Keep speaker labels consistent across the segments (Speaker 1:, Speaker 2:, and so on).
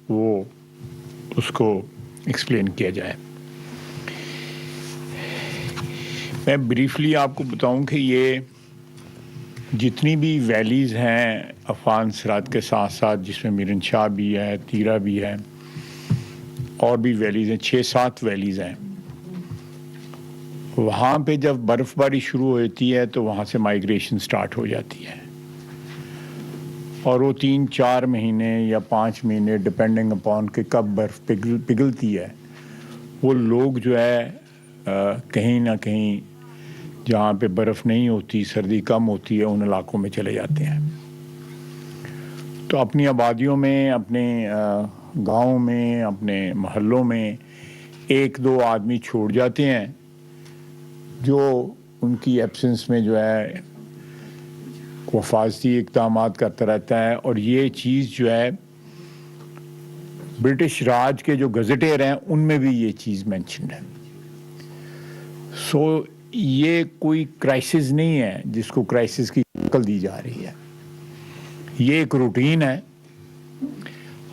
Speaker 1: وہ اس کو ایکسپلین کیا جائے. میں بریفلی آپ کو بتاؤں کہ یہ جتنی بھی ویلیز ہیں افغان سرحد کے ساتھ ساتھ، جس میں میرن شاہ بھی ہے، تیرا بھی ہے، اور بھی ویلیز ہیں، 6-7 ویلیز ہیں. وہاں پہ جب برف باری شروع ہوتی ہے تو وہاں سے مائیگریشن سٹارٹ ہو جاتی ہے، اور وہ 3-4 مہینے یا 5 مہینے ڈپینڈنگ اپون کہ کب برف پگھلتی ہے. وہ لوگ جو ہے کہیں نہ کہیں جہاں پہ برف نہیں ہوتی، سردی کم ہوتی ہے، ان علاقوں میں چلے جاتے ہیں. تو اپنی آبادیوں میں، اپنے گاؤں میں، اپنے محلوں میں 1-2 آدمی چھوڑ جاتے ہیں جو ان کی ایبسنس میں جو ہے حفاظتی اقدامات کرتا رہتا ہے. اور یہ چیز جو ہے برٹش راج کے جو گزٹیر ہیں ان میں بھی یہ چیز مینشنڈ ہے. سو یہ کوئی کرائسس نہیں ہے جس کو کرائسس کی شکل دی جا رہی ہے، یہ ایک روٹین ہے.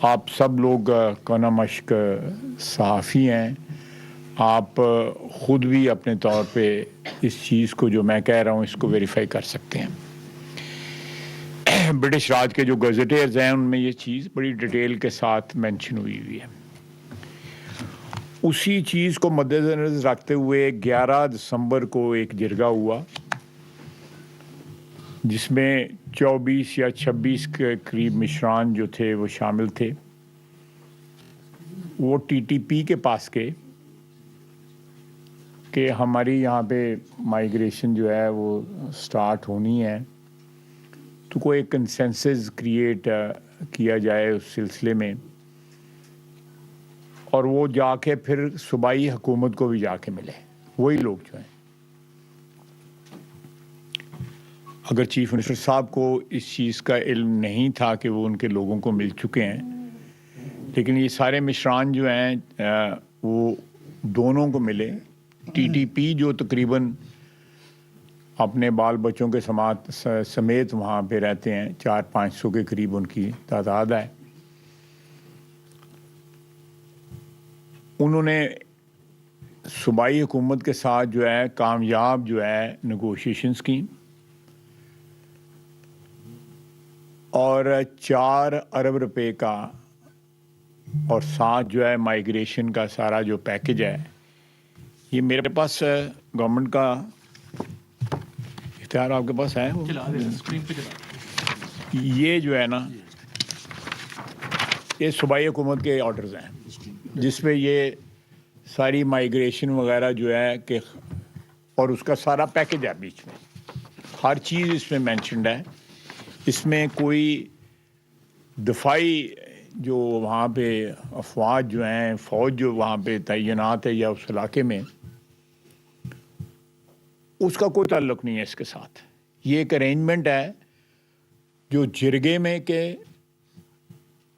Speaker 1: آپ سب لوگ کونا مشق صحافی ہیں، آپ خود بھی اپنے طور پہ اس چیز کو جو میں کہہ رہا ہوں اس کو ویریفائی کر سکتے ہیں. برٹش راج کے جو گزٹیئرز ہیں ان میں یہ چیز بڑی ڈیٹیل کے ساتھ مینشن ہوئی ہے. اسی چیز کو مد نظر رکھتے ہوئے 11 دسمبر کو ایک جرگہ ہوا جس میں 24 یا 26 کے قریب مشران جو تھے وہ شامل تھے. وہ ٹی ٹی پی کے پاس گئے کہ ہماری یہاں پہ مائیگریشن جو ہے وہ سٹارٹ ہونی ہے، تو کوئی ایک کنسنسس کریٹ کیا جائے اس سلسلے میں. اور وہ جا کے پھر صوبائی حکومت کو بھی جا کے ملے. وہی لوگ جو ہیں، اگر چیف منسٹر صاحب کو اس چیز کا علم نہیں تھا کہ وہ ان کے لوگوں کو مل چکے ہیں، لیکن یہ سارے مشران جو ہیں وہ دونوں کو ملے. ٹی ٹی پی جو تقریباً اپنے بال بچوں کے سمیت وہاں پہ رہتے ہیں، 400-500 کے قریب ان کی تعداد ہے، انہوں نے صوبائی حکومت کے ساتھ جو ہے کامیاب جو ہے نیگوشیشنز کی، اور 4 ارب روپے کا اور ساتھ جو ہے مائیگریشن کا سارا جو پیکج ہے. یہ میرے پاس گورنمنٹ کا اختیار آپ کے پاس ہے، یہ جو ہے نا یہ صوبائی حکومت کے آرڈرز ہیں جس میں یہ ساری مائیگریشن وغیرہ جو ہے کہ اور اس کا سارا پیکج ہے، بیچ میں ہر چیز اس میں مینشنڈ ہے. اس میں کوئی دفاعی جو وہاں پہ افواج جو ہیں، فوج جو وہاں پہ تعینات ہے یا اس علاقے میں، اس کا کوئی تعلق نہیں ہے اس کے ساتھ. یہ ایک ارینجمنٹ ہے جو جرگے میں کے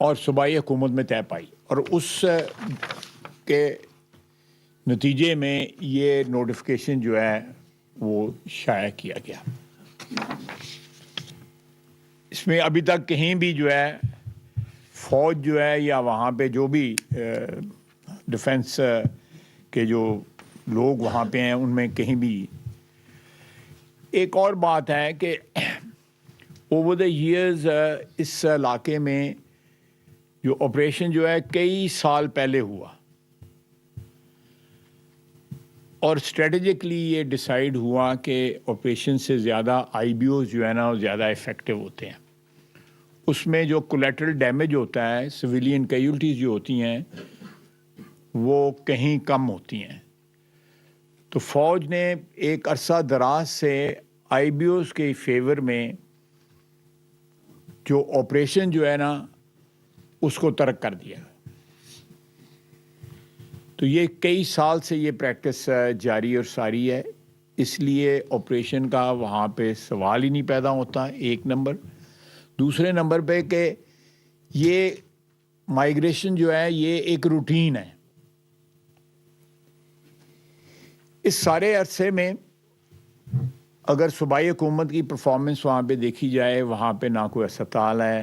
Speaker 1: اور صوبائی حکومت میں طے پائی، اور اس کے نتیجے میں یہ نوٹیفیکیشن جو ہے وہ شائع کیا گیا. اس میں ابھی تک کہیں بھی جو ہے فوج جو ہے یا وہاں پہ جو بھی ڈیفنس کے جو لوگ وہاں پہ ہیں ان میں کہیں بھی. ایک اور بات ہے کہ اوور دا ایئرز اس علاقے میں جو آپریشن جو ہے کئی سال پہلے ہوا، اور اسٹریٹجکلی یہ ڈیسائیڈ ہوا کہ آپریشن سے زیادہ آئی بی اوز جو ہے نا وہ زیادہ افیکٹو ہوتے ہیں. اس میں جو کولیٹرل ڈیمیج ہوتا ہے، سویلین کیجولٹیز جو ہوتی ہیں وہ کہیں کم ہوتی ہیں. تو فوج نے ایک عرصہ دراز سے آئی بی اوز کے فیور میں جو آپریشن جو ہے نا اس کو ترک کر دیا. تو یہ کئی سال سے یہ پریکٹس جاری اور ساری ہے، اس لیے آپریشن کا وہاں پہ سوال ہی نہیں پیدا ہوتا، ایک نمبر. دوسرے نمبر پہ کہ یہ مائیگریشن جو ہے یہ ایک روٹین ہے. اس سارے عرصے میں اگر صوبائی حکومت کی پرفارمنس وہاں پہ دیکھی جائے، وہاں پہ نہ کوئی اسپتال ہے،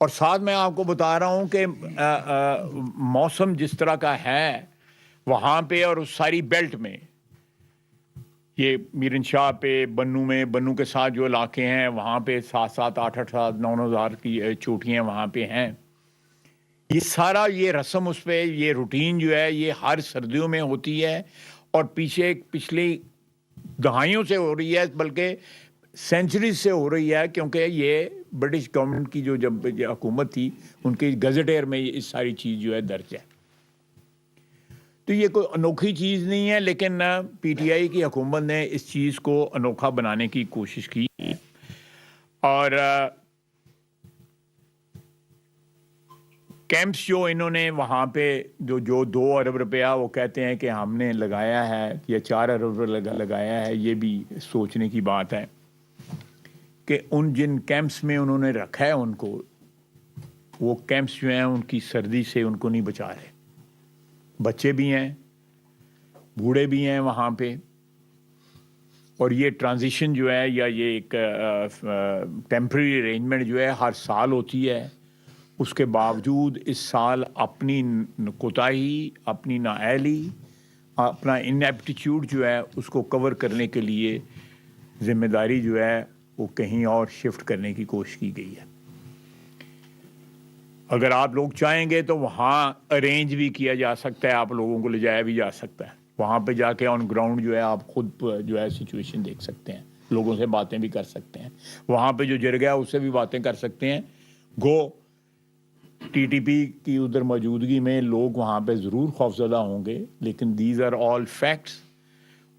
Speaker 1: اور ساتھ میں آپ کو بتا رہا ہوں کہ موسم جس طرح کا ہے وہاں پہ اور اس ساری بیلٹ میں، یہ میرن شاہ پہ، بنو میں، بنو کے ساتھ جو علاقے ہیں وہاں پہ 7-7 8-8 9 ہزار کی چوٹیاں وہاں پہ ہیں، یہ سارا یہ رسم اس پہ، یہ روٹین جو ہے یہ ہر سردیوں میں ہوتی ہے اور پچھلی دہائیوں سے ہو رہی ہے، بلکہ سینچریز سے ہو رہی ہے، کیونکہ یہ برٹش گورنمنٹ کی جو جب حکومت تھی ان کی گزٹیر میں یہ ساری چیز جو ہے درج ہے. تو یہ کوئی انوکھی چیز نہیں ہے، لیکن پی ٹی آئی کی حکومت نے اس چیز کو انوکھا بنانے کی کوشش کی اور کیمپس جو انہوں نے وہاں پہ جو 2 ارب روپیہ وہ کہتے ہیں کہ ہم نے لگایا ہے یا 4 ارب لگایا ہے، یہ بھی سوچنے کی بات ہے کہ ان جن کیمپس میں انہوں نے رکھا ہے ان کو، وہ کیمپس جو ہیں ان کی سردی سے ان کو نہیں بچا رہے. بچے بھی ہیں، بوڑھے بھی ہیں وہاں پہ، اور یہ ٹرانزیشن جو ہے یا یہ ایک ٹیمپرری ارینجمنٹ جو ہے ہر سال ہوتی ہے. اس کے باوجود اس سال اپنی کوتاہی، اپنی نااہلی، اپنا انیپٹیچیوڈ جو ہے اس کو کور کرنے کے لیے ذمہ داری جو ہے وہ کہیں اور شفٹ کرنے کی کوشش کی گئی ہے. اگر آپ لوگ چاہیں گے تو وہاں ارینج بھی کیا جا سکتا ہے، آپ لوگوں کو لے جایا بھی جا سکتا ہے. وہاں پہ جا کے آن گراؤنڈ جو ہے آپ خود جو ہے سچویشن دیکھ سکتے ہیں، لوگوں سے باتیں بھی کر سکتے ہیں. وہاں پہ جو جرگہ ہے اس سے بھی باتیں کر سکتے ہیں. گو ٹی ٹی پی کی ادھر موجودگی میں لوگ وہاں پہ ضرور خوفزدہ ہوں گے، لیکن دیز آر آل فیکٹس.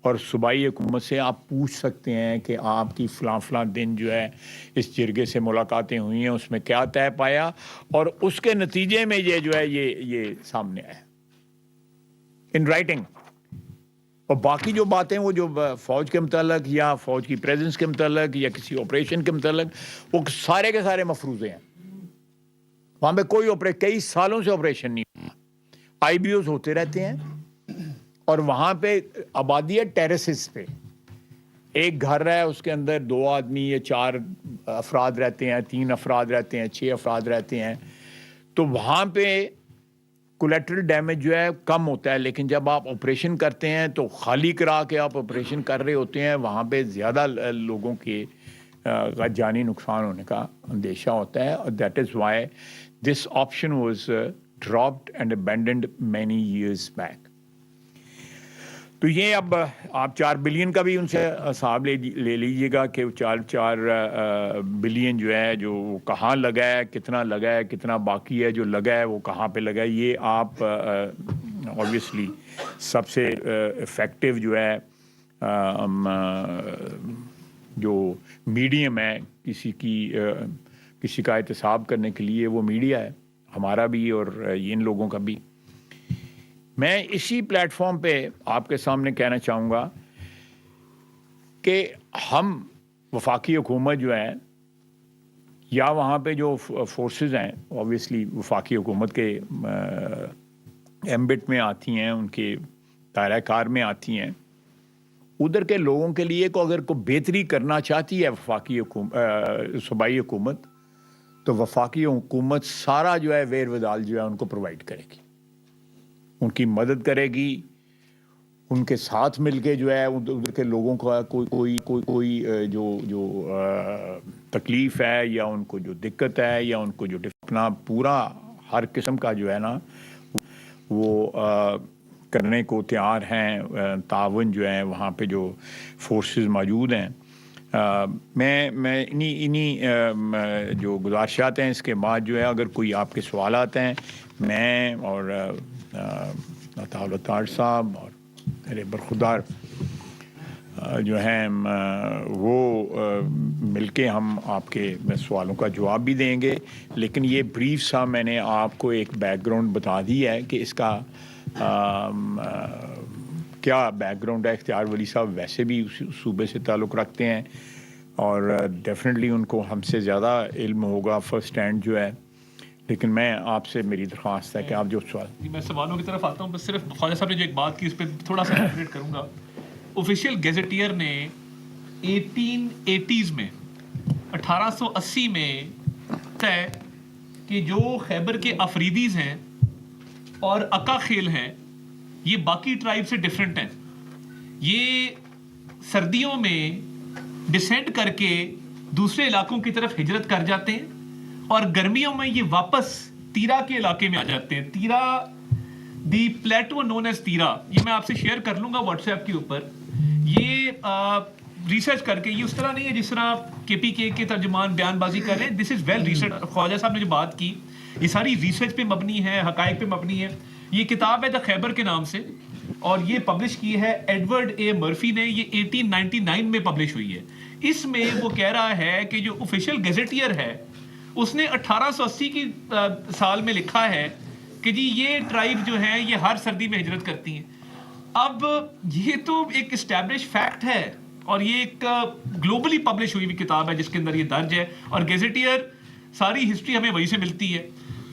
Speaker 1: اور صوبائی حکومت سے آپ پوچھ سکتے ہیں کہ آپ کی فلاں دن جو ہے اس جرگے سے ملاقاتیں ہوئی ہیں، اس میں کیا طے پایا اور اس کے نتیجے میں یہ جو ہے یہ سامنے آیا ان رائٹنگ. اور باقی جو باتیں وہ جو فوج کے متعلق یا فوج کی پریزنس کے متعلق یا کسی آپریشن کے متعلق، وہ سارے کے سارے مفروضے ہیں. وہاں پہ کوئی کئی سالوں سے آپریشن نہیں ہوا. آئی بی اوز ہوتے رہتے ہیں اور وہاں پہ آبادی ہے ٹیرسز پہ. ایک گھر ہے، اس کے اندر 2 آدمی یا 4 افراد رہتے ہیں، 3 افراد رہتے ہیں، 6 افراد رہتے ہیں. تو وہاں پہ کولیٹرل ڈیمیج جو ہے کم ہوتا ہے، لیکن جب آپ آپریشن کرتے ہیں تو خالی کرا کے آپ آپریشن کر رہے ہوتے ہیں، وہاں پہ زیادہ لوگوں کے جانی نقصان ہونے کا اندیشہ ہوتا ہے. اور that is why this option was dropped and abandoned many years back. تو یہ اب آپ 4 بلین کا بھی ان سے حساب لے لیجئے گا کہ 4 بلین جو ہے جو کہاں لگا ہے، کتنا لگا ہے، کتنا باقی ہے، جو لگا ہے وہ کہاں پہ لگا ہے. یہ آپ obviously سب سے افیکٹو جو ہے جو میڈیم ہے کسی کا احتساب کرنے کے لیے، وہ میڈیا ہے، ہمارا بھی اور ان لوگوں کا بھی. میں اسی پلیٹ فارم پہ آپ کے سامنے کہنا چاہوں گا کہ ہم وفاقی حکومت جو ہے یا وہاں پہ جو فورسز ہیں obviously وفاقی حکومت کے ایمبٹ میں آتی ہیں، ان کے دائرہ کار میں آتی ہیں. ادھر کے لوگوں کے لیے کو اگر کوئی بہتری کرنا چاہتی ہے وفاقی صوبائی حکومت، تو وفاقی حکومت سارا جو ہے ویر ودال جو ہے ان کو پرووائڈ کرے گی، ان کی مدد کرے گی، ان کے ساتھ مل کے جو ہے ادھر کے لوگوں کا کوئی جو تکلیف ہے یا ان کو جو دقت ہے یا ان کو جو اپنا پورا ہر قسم کا جو ہے نا وہ کرنے کو تیار ہیں. تعاون جو ہے وہاں پہ جو فورسز موجود ہیں. میں انہی جو گزارشات ہیں اس کے بعد جو ہے اگر کوئی آپ کے سوالات ہیں، میں اور طاہر صاحب اور میرے برخودار جو ہیں وہ مل کے ہم آپ کے سوالوں کا جواب بھی دیں گے. لیکن یہ بریف سا میں نے آپ کو ایک بیک گراؤنڈ بتا دی ہے کہ اس کا کیا بیک گراؤنڈ ہے. اختیار ولی صاحب ویسے بھی اس صوبے سے تعلق رکھتے ہیں اور ڈیفینیٹلی ان کو ہم سے زیادہ علم ہوگا فرسٹ ہینڈ جو ہے. لیکن میں آپ سے میری درخواست ہے کہ آپ جو سوال
Speaker 2: میں سوالوں کی طرف آتا ہوں، بس صرف خواجہ صاحب نے جو ایک بات کی اس پہ تھوڑا سا ایلیبریٹ کروں گا. آفیشیل گیزیٹیئر نے 1880s میں 1880 میں طے کہ جو خیبر کے افریدیز ہیں اور اکا خیل ہیں یہ باقی ٹرائب سے ڈیفرنٹ ہیں. یہ سردیوں میں ڈسینڈ کر کے دوسرے علاقوں کی طرف ہجرت کر جاتے ہیں اور گرمیوں میں یہ واپس تیرا کے علاقے میں آ جاتے ہیں. تیرا دی پلیٹو نون ایز تیرا, یہ میں آپ سے شیئر کر لوں گا واٹس ایپ کے اوپر. یہ ریسرچ کر کے, یہ اس طرح نہیں ہے جس طرح کے پی کے ترجمان بیان بازی کر رہے ہیں. دس از ویل ریسرچ. خواجہ صاحب نے جو بات کی یہ ساری ریسرچ پہ مبنی ہے, حقائق پہ مبنی ہے. یہ کتاب ہے دا خیبر کے نام سے اور یہ پبلش کی ہے ایڈورڈ اے مرفی نے. یہ 1899 میں پبلش ہوئی ہے. اس میں وہ کہہ رہا ہے کہ جو آفیشیل گیزیٹیئر ہے اس نے 1880 کی سال میں لکھا ہے کہ جی یہ ٹرائب جو ہیں یہ ہر سردی میں ہجرت کرتی ہیں. اب یہ تو ایک اسٹیبلش فیکٹ ہے اور یہ ایک گلوبلی پبلش ہوئی ہوئی کتاب ہے جس کے اندر یہ درج ہے, اور گیزیٹیئر ساری ہسٹری ہمیں وہی سے ملتی ہے.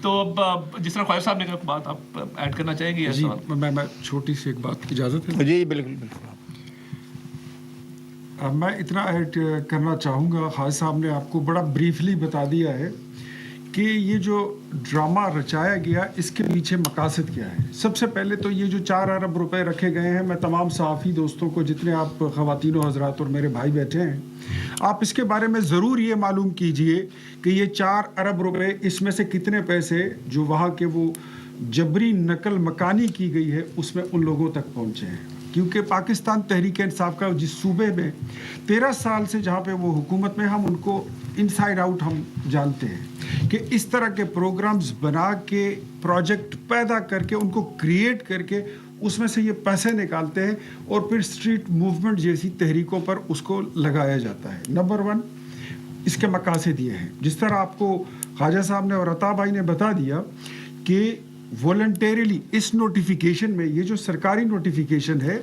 Speaker 2: تو اب جس طرح خواجہ صاحب نے کہا بات آپ ایڈ کرنا چاہیں گے؟
Speaker 3: جی میں چھوٹی سی ایک بات کی اجازت ہے؟
Speaker 1: جی بالکل بالکل.
Speaker 3: میں اتنا ایڈ کرنا چاہوں گا. خالد صاحب نے آپ کو بڑا بریفلی بتا دیا ہے کہ یہ جو ڈرامہ رچایا گیا اس کے پیچھے مقاصد کیا ہے. سب سے پہلے تو یہ جو 4 ارب روپے رکھے گئے ہیں, میں تمام صحافی دوستوں کو, جتنے آپ خواتین و حضرات اور میرے بھائی بیٹھے ہیں, آپ اس کے بارے میں ضرور یہ معلوم کیجئے کہ یہ 4 ارب روپے اس میں سے کتنے پیسے جو وہاں کے وہ جبری نقل مکانی کی گئی ہے اس میں ان لوگوں تک پہنچے ہیں. کیونکہ پاکستان تحریک انصاف کا جس صوبے میں 13 سال سے جہاں پہ وہ حکومت میں, ہم ان کو انسائڈ آؤٹ ہم جانتے ہیں کہ اس طرح کے پروگرامز بنا کے, پروجیکٹ پیدا کر کے, ان کو کریٹ کر کے اس میں سے یہ پیسے نکالتے ہیں اور پھر اسٹریٹ موومنٹ جیسی تحریکوں پر اس کو لگایا جاتا ہے. نمبر 1 اس کے مقاصد یہ ہیں, جس طرح آپ کو خواجہ صاحب نے اور عطا بھائی نے بتا دیا کہ والنٹیریلی اس نوٹیفیکیشن میں, یہ جو سرکاری نوٹیفیکیشن ہے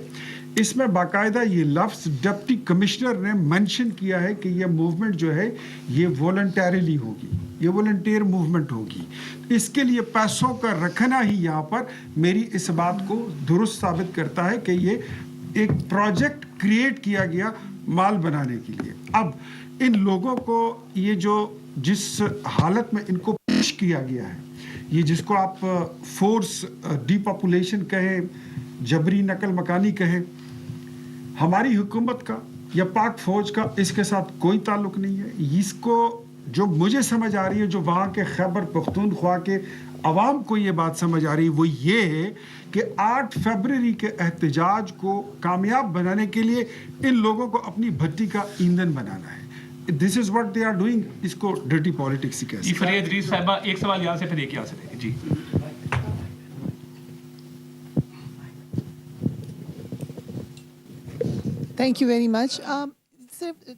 Speaker 3: اس میں باقاعدہ یہ لفظ ڈپٹی کمشنر نے منشن کیا ہے کہ یہ موومنٹ جو ہے یہ والنٹیریلی ہوگی, یہ والنٹیئر موومنٹ ہوگی. اس کے لیے پیسوں کا رکھنا ہی یہاں پر میری اس بات کو درست ثابت کرتا ہے کہ یہ ایک پروجیکٹ کریٹ کیا گیا مال بنانے کے لیے. اب ان لوگوں کو یہ جو جس حالت میں ان کو پیش کیا گیا ہے, یہ جس کو آپ فورس ڈی پاپولیشن کہیں, جبری نقل مکانی کہیں, ہماری حکومت کا یا پاک فوج کا اس کے ساتھ کوئی تعلق نہیں ہے. اس کو جو مجھے سمجھ آ رہی ہے, جو وہاں کے خیبر پختونخوا کے عوام کو یہ بات سمجھ آ رہی ہے, وہ یہ ہے کہ 8 فروری کے احتجاج کو کامیاب بنانے کے لیے ان لوگوں کو اپنی بھٹی کا ایندھن بنانا ہے. This is what they are doing. اس کو ڈرٹی پالیٹکس ہی کہہ سکتے ہیں.
Speaker 2: فرید ریز صاحبہ ایک سوال یہاں سے پھر ایک یہاں سے لیں گے. جی
Speaker 4: تھینک یو ویری مچ. صرف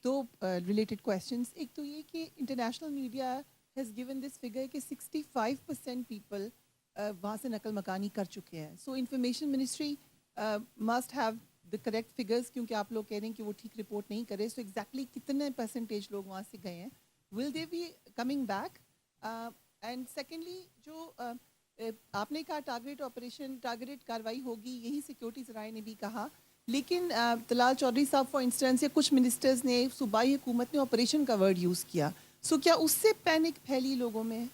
Speaker 4: 2 ریلیٹڈ کویشچنس. ایک تو یہ کہ international media has given this figure کہ 65% پیپل وہاں سے نقل مکانی کر چکے ہیں. So information ministry must have the correct figures, کیونکہ آپ لوگ کہہ رہے ہیں کہ وہ ٹھیک رپورٹ نہیں کرے. سو ایگزیکٹلی کتنے پرسنٹیج لوگ وہاں سے گئے ہیں, will they be coming back? And secondly جو آپ نے کہا ٹارگیٹ آپریشن, ٹارگیٹ کاروائی ہوگی, یہی سیکورٹی ذرائع نے بھی کہا, لیکن طلال چودھری صاحب فار انسٹنس یا کچھ منسٹرز نے, صوبائی حکومت نے آپریشن کا ورڈ یوز کیا. سو کیا اس سے پینک پھیلی لوگوں میں؟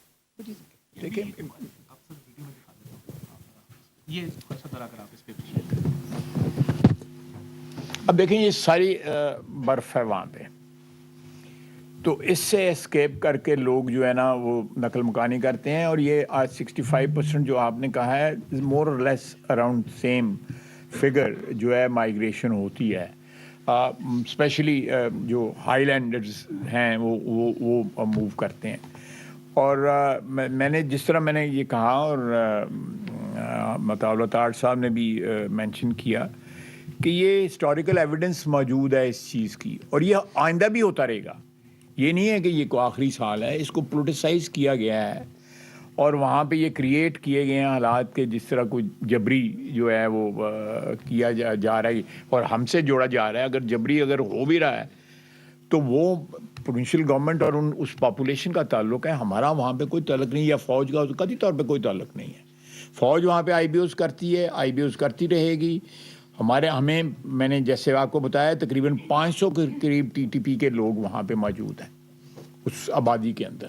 Speaker 2: دیکھیں یہ
Speaker 1: اب دیکھیں یہ ساری برف ہے وہاں پہ, تو اس سے اسکیپ کر کے لوگ جو ہے نا وہ نقل مکانی کرتے ہیں. اور یہ آج 65% جو آپ نے کہا ہے, مور اور لیس اراؤنڈ سیم فگر جو ہے مائیگریشن ہوتی ہے. اسپیشلی جو ہائی لینڈرز ہیں وہ موو کرتے ہیں. اور میں نے جس طرح میں نے یہ کہا, اور مطالعہ تاج صاحب نے بھی مینشن کیا کہ یہ ہسٹوریکل ایویڈنس موجود ہے اس چیز کی, اور یہ آئندہ بھی ہوتا رہے گا. یہ نہیں ہے کہ یہ کوئی آخری سال ہے, اس کو پولیٹیسائز کیا گیا ہے اور وہاں پہ یہ کریٹ کیے گئے ہیں حالات کے جس طرح کوئی جبری جو ہے وہ کیا جا رہا ہے اور ہم سے جوڑا جا رہا ہے. اگر جبری اگر ہو بھی رہا ہے تو وہ پروونشل گورنمنٹ اور اس پاپولیشن کا تعلق ہے, ہمارا وہاں پہ کوئی تعلق نہیں, یا فوج کا قطعی طور پہ کوئی تعلق نہیں ہے. فوج وہاں پہ آئی بی اوز کرتی ہے, آئی بی اوز کرتی رہے گی. ہمیں میں نے جیسے آپ کو بتایا تقریباً 500 کے قریب ٹی ٹی پی کے لوگ وہاں پہ موجود ہیں اس آبادی کے اندر.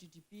Speaker 5: TTP